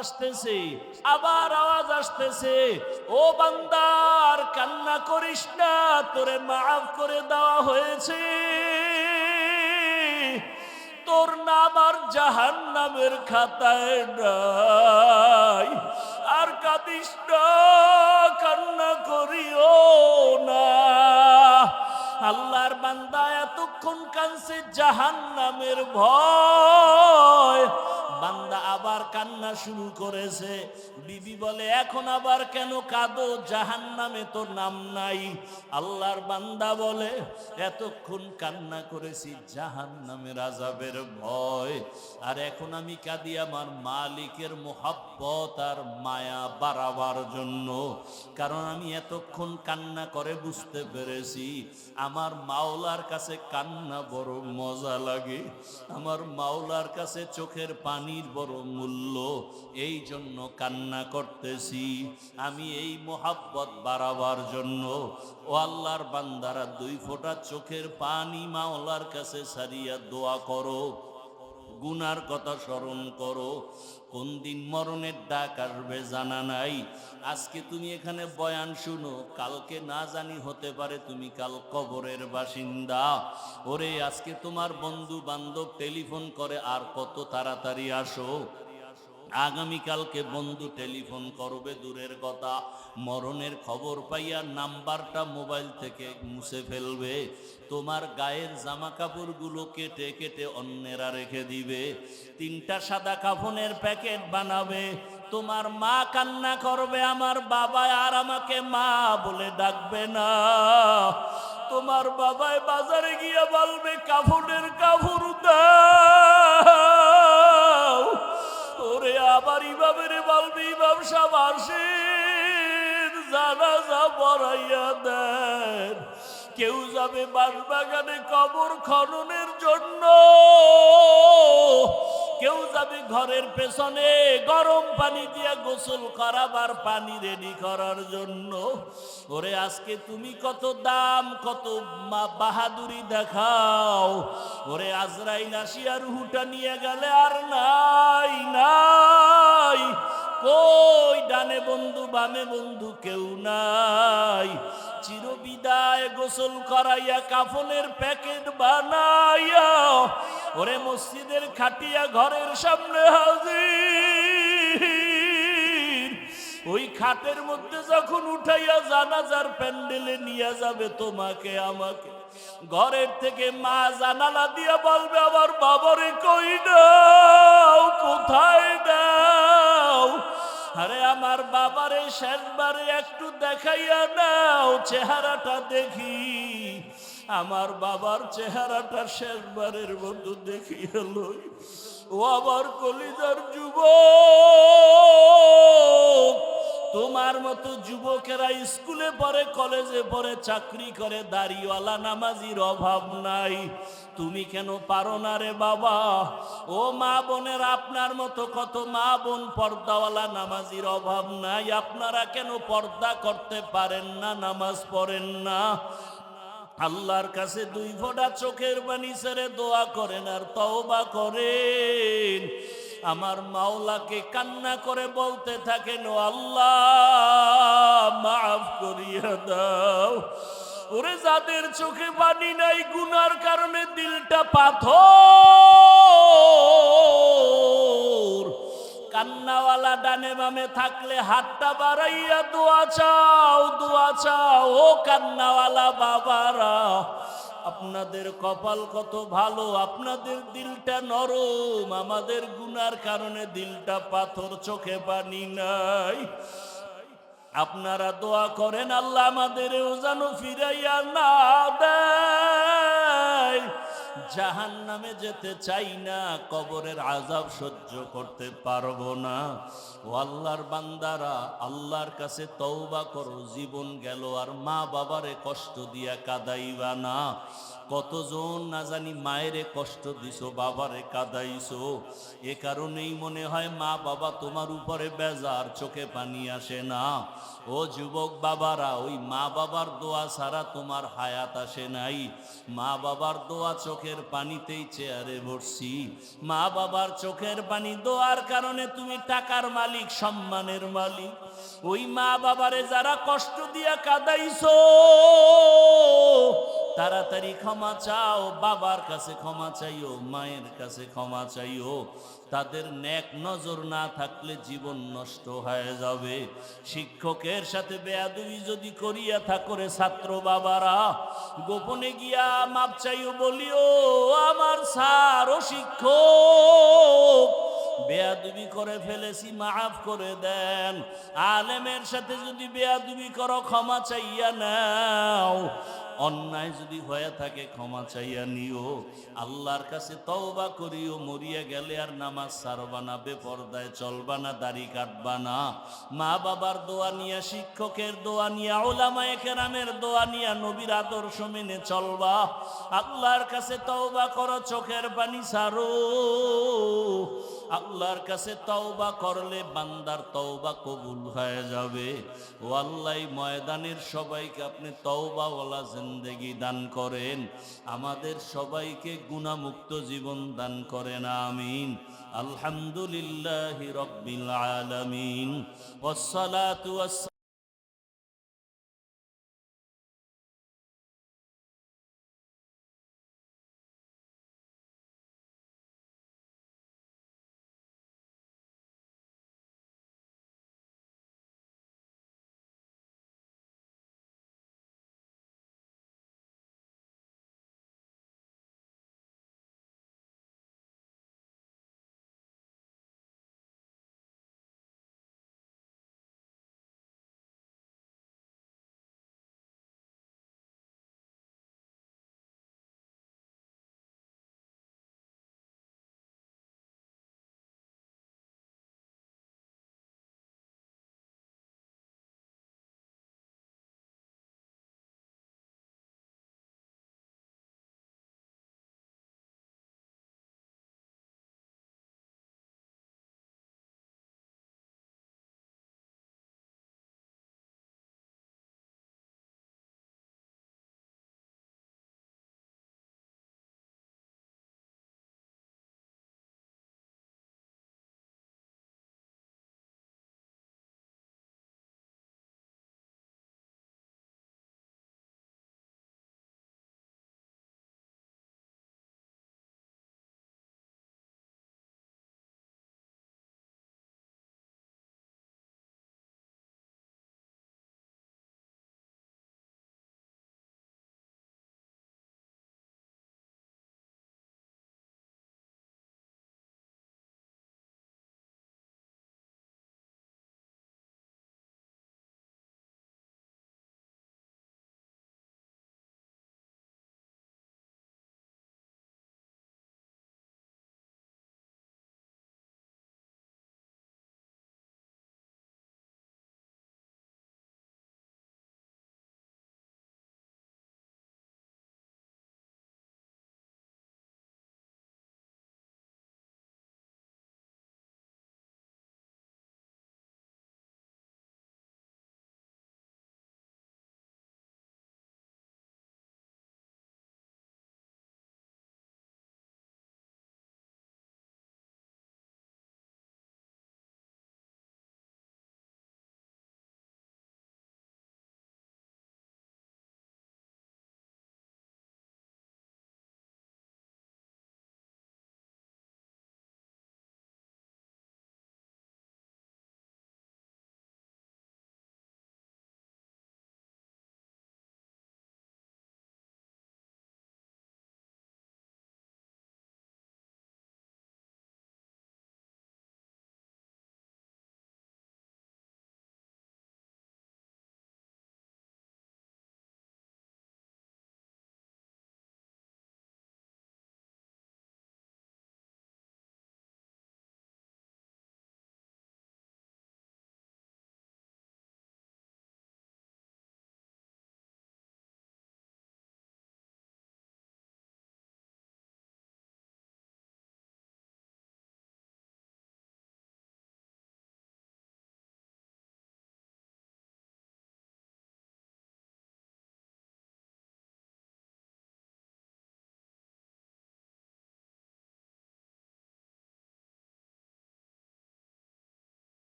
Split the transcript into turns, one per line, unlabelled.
আসতেছে, আবার আওয়াজ আসতেছে, ও বান্দার কান্না করিস না, তোরে মাফ করে দেওয়া হয়েছে, তোর নাম আর জাহান্নামের খাতায় নাই, আর কাঁদিস না, কান্না করিও না। আল্লাহর বান্দা এতক্ষণ কাঁদছে জাহান্নামের ভয়, বান্দা আবার কান্না শুরু করেছে। বিবি বলে, এখন আবার কেন কাঁদো, জাহান্নামে তোর নাম নাই। আল্লাহর বান্দা বলে, এতক্ষণ কান্না করেছি জাহান্নামের আযাবের ভয়, আর এখন আমি কাঁদি আমার মালিকের মোহাব্বত আর মায়া বাড়াবার জন্য। কারণ আমি এতক্ষণ কান্না করে বুঝতে পেরেছি আমার মাওলার কাছে কান্না বড় মজা লাগে, আমার মাওলার কাছে চোখের পানির বড় মূল্য, এই জন্য কান্না করতেছি আমি এই মোহাব্বত বাড়াবার জন্য। ও আল্লাহর বান্দারা, 2 ফোঁটা চোখের পানি মাওলার কাছে সারিয়া দোয়া করো, গুনার কথা স্মরণ করো। কোন দিন মরণের ডাক আসবে জানা নাই। আজকে তুমি এখানে বয়ান শুনো, কালকে না জানি হতে পারে তুমি কাল কবরের বাসিন্দা। ওরে আজকে তোমার বন্ধু বান্ধব টেলিফোন করে, আর কত তাড়াতাড়ি আসো। আগামীকালকে বন্ধু টেলিফোন করবে দূরের কথা, মরণের খবর পাইয়া নাম্বারটা মোবাইল থেকে মুছে ফেলবে। তোমার গায়ের জামা কাপড়গুলো কেটে কেটে অন্যেরা রেখে দিবে। 3টা সাদা কাফনের প্যাকেট বানাবে। তোমার মা কান্না করবে, আমার বাবা আর আমাকে মা বলে ডাকবে না। তোমার বাবাই বাজারে গিয়ে বলবে, কাফনের কাপড় দাও। ওরে আবার ইমামের বলবে, ইমাম সাহেব আসেন, জানাজা পড়াইয়া দেন। কেউ যাবে বাঁশবাগানে কবর খননের জন্য, কেউ যাবে ঘরের পেছনে গরম পানি দিয়ে গোসল করাবার পানি রেডি করার জন্য। ওরে আজকে তুমি কত দাম, কত বাহাদুরি দেখাও। ওরে আজরাইল আসিয়া রুহুটা নিয়ে গেলে আর নাই নাই, কই ডানে বন্ধু বামে বন্ধু কেউ নাই। চিরবিদায় গোসল করাইয়া কাফনের প্যাকেট বানাইয়া ওরে মসজিদের খাটিয়া ঘরের সামনে হাজির। ওই খাটের মধ্যে যখন উঠাইয়া জানাজার প্যান্ডেলে নিয়ে যাবে তোমাকে আমাকে, ঘরের থেকে মা জানালা দিয়া বলবে, আমার বাবারে কই দাও, কোথায় দাও? আরে আমার বাবারে শেষবারে একটু দেখাইয়া নাও, চেহারাটা দেখি। আমার বাবার চেহারাটা শেষবারের মতো দেখিয়া লই। ও আমার কলিজার যুবক, তোমার মতো যুবকেরা স্কুলে পড়ে, কলেজে পড়ে, চাকরি করে, দাড়িওয়ালা নামাজির অভাব নাই। তুমি কেন পারো না রে বাবা? ও মা বোনের, আপনার মতো কত মা বোন পর্দাওয়ালা নামাজির অভাব নাই। আপনারা কেন পর্দা করতে পারেন না, নামাজ পড়েন না? আল্লাহর কাছে 2 ফোঁটা চোখের পানি ছেড়ে দোয়া করেন আর তওবা করেন। আমার মাওলাকে কান্না করে বলতে থাকেন, ও আল্লাহ মাফ করিয়া দাও। ওরে যাদের চোখে পানি নাই, গুনার কারণে দিলটা পাথর, কান্নাওয়ালা ডানে বামে থাকলে হাতটা বাড়াইয়া দোয়া চাও, দোয়া চাও। ও কান্নাওয়ালা বাবারা, আপনাদের কপাল কত ভালো, আপনাদের দিলটা নরম। আমাদের গুনার কারণে দিলটা পাথর, চোখে পানি নাই। আপনারা দোয়া করেন, আল্লাহ আমাদেরও যেন ফিরাইয়া না দেয়। জাহান্নামে যেতে চাই না, কবরের আযাব সহ্য করতে পারবো না। ও আল্লাহর বান্দারা, আল্লাহর কাছে তওবা করো। জীবন গেল আর মা বাবারে কষ্ট দিয়া কাঁদাইবা না। কতজন না জানি মায়েরে কষ্ট দিছো, বাবারে কাঁদাইছো। এ কারণেই মনে হয় মা বাবা তোমার উপরে বেজার, চোখে পানি আসে না। ও যুবক বাবারা, ওই মা বাবার দোয়া ছাড়া তোমার হায়াত আসে নাই। মা বাবার দোয়া চোখে চোখের পানিতেই চেয়ারে বসছি। মা বাবার চোখের পানি দোয়ার কারণে তুমি টাকার মালিক, সম্মানের মালিক। ওই মা বাবারে যারা কষ্ট দিয়া কাঁদাইছো, তাড়াতাড়ি ক্ষমা চাও, বাবার কাছে ক্ষমা চাইও, মায়ের কাছে ক্ষমা চাইও। তাদের নেক নজর না থাকলে জীবন নষ্ট হয়ে যাবে। শিক্ষকের সাথে বেয়াদবি যদি করিয়া থাকরে ছাত্র বাবারা, গোপনে গিয়া মাপ চাইও, বলিও আমার স্যার ও শিক্ষক, বেয়াদবি করে ফেলেছি, মাফ করে দেন। আলেমের সাথে যদি বেয়াদবি করো, ক্ষমা চাইয়া নাও। অন্যায় যদি হয়ে থাকে ক্ষমা চাইয়া নিও। আল্লাহর কাছে তওবা করিও। মরিয়া গেলে আর নামাজ ছাড়বা না, বেপরদায় চলবা না, দাড়ি কাটবা না। মা বাবার দোয়া নিয়া, শিক্ষকের দোয়া নিয়া, উলামায়ে কেরামের দোয়া নিয়া, নবীর আদর্শ মেনে চলবা। আল্লাহর কাছে তওবা করো, চোখের পানি ছাড়ো। আল্লাহর কাছে তওবা করলে বান্দার তওবা কবুল হয়ে যাবে। ও আল্লাহ, ময়দানের সবাইকে আপনি তওবাওয়ালা জিন্দেগি দান করেন, আমাদের সবাইকে গুনাহমুক্ত জীবন দান করেন, আমিন। আলহামদুলিল্লাহি রাব্বিল আলামিন, ওয়াসসালাতু